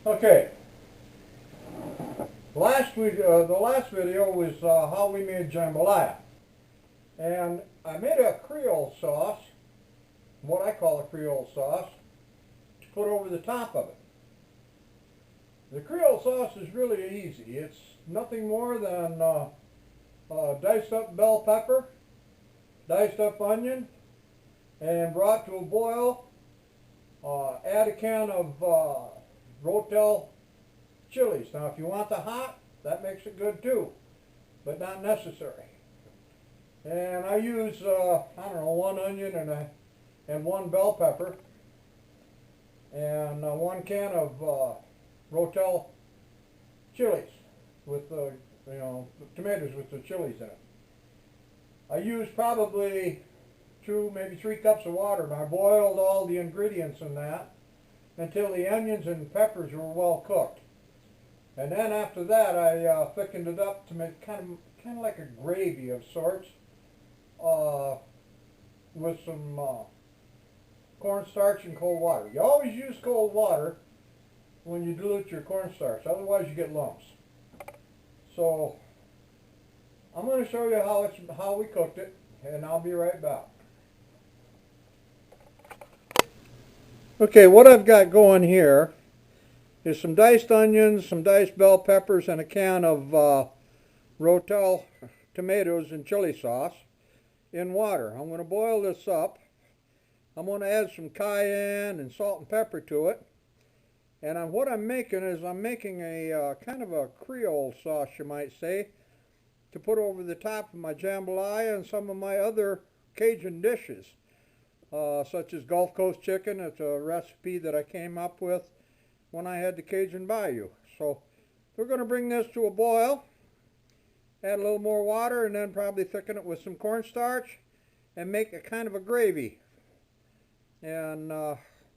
Okay, the last video was how we made jambalaya. And I made a Creole sauce, what I call a Creole sauce, to put over the top of it. The Creole sauce is really easy. It's nothing more than diced up bell pepper, diced up onion, and brought to a boil. Add a can of Rotel chilies. Now if you want the hot, that makes it good too, but not necessary. And I use, I don't know, one onion and one bell pepper, and one can of Rotel chilies with the, tomatoes with the chilies in it. I used probably 2, maybe 3 cups of water, and I boiled all the ingredients in that until the onions and peppers were well cooked. And then after that, I thickened it up to make kind of like a gravy of sorts, with some cornstarch and cold water. You always use cold water when you dilute your cornstarch, otherwise you get lumps. So I'm going to show you how we cooked it, and I'll be right back. Okay, what I've got going here is some diced onions, some diced bell peppers, and a can of Rotel tomatoes and chili sauce in water. I'm going to boil this up. I'm going to add some cayenne and salt and pepper to it. And what I'm making is I'm making a kind of a Creole sauce, you might say, to put over the top of my jambalaya and some of my other Cajun dishes, such as Gulf Coast chicken. It's a recipe that I came up with when I had the Cajun Bayou. So we're going to bring this to a boil, add a little more water, and then probably thicken it with some cornstarch and make a kind of a gravy. And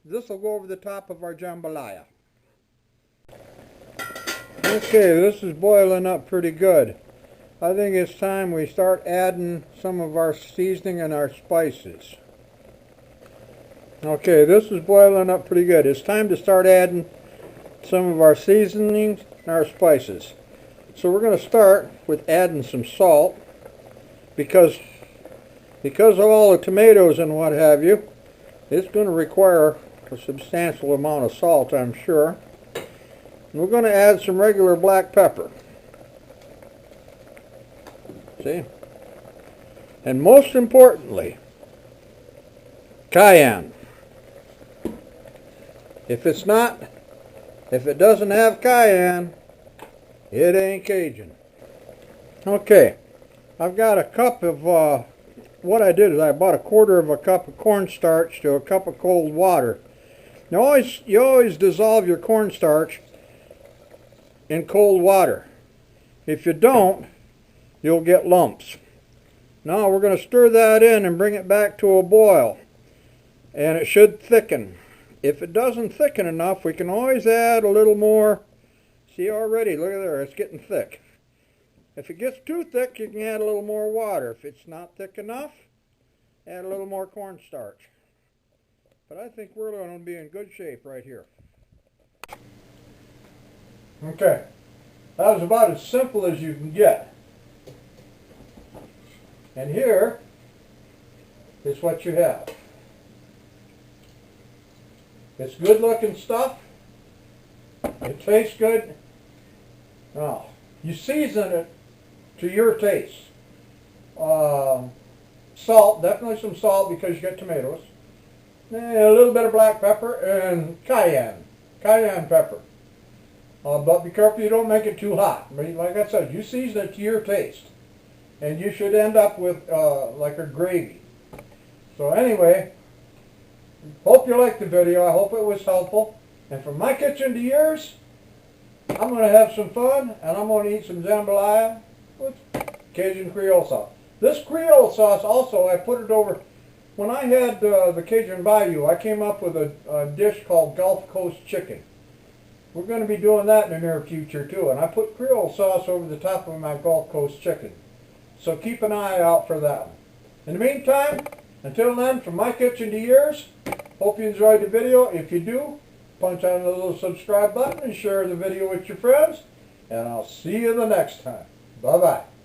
this will go over the top of our jambalaya. Okay, this is boiling up pretty good. I think it's time we start adding some of our seasoning and our spices. Okay, this is boiling up pretty good. It's time to start adding some of our seasonings and our spices. So we're going to start with adding some salt because of all the tomatoes and what have you, it's going to require a substantial amount of salt, I'm sure. And we're going to add some regular black pepper. See? And most importantly, cayenne. If it doesn't have cayenne, it ain't Cajun. Okay, I've got a cup of, what I did is I bought a 1/4 of a cup of cornstarch to a cup of cold water. Now you always dissolve your cornstarch in cold water. If you don't, you'll get lumps. Now we're going to stir that in and bring it back to a boil, and it should thicken. If it doesn't thicken enough, we can always add a little more. See already, look at there, it's getting thick. If it gets too thick, you can add a little more water. If it's not thick enough, add a little more cornstarch. But I think we're going to be in good shape right here. Okay, that was about as simple as you can get. And here is what you have. It's good looking stuff. It tastes good. Now, you season it to your taste. Salt, definitely some salt because you got tomatoes. And a little bit of black pepper and cayenne pepper. But be careful you don't make it too hot. Like I said, you season it to your taste. And you should end up with like a gravy. So anyway, hope you liked the video. I hope it was helpful. And from my kitchen to yours, I'm going to have some fun, and I'm going to eat some jambalaya with Cajun Creole sauce. This Creole sauce also, I put it over, when I had the Cajun Bayou, I came up with a dish called Gulf Coast chicken. We're going to be doing that in the near future too, and I put Creole sauce over the top of my Gulf Coast chicken. So keep an eye out for that one. In the meantime, until then, from my kitchen to yours, hope you enjoyed the video. If you do, punch on the little subscribe button and share the video with your friends. And I'll see you the next time. Bye-bye.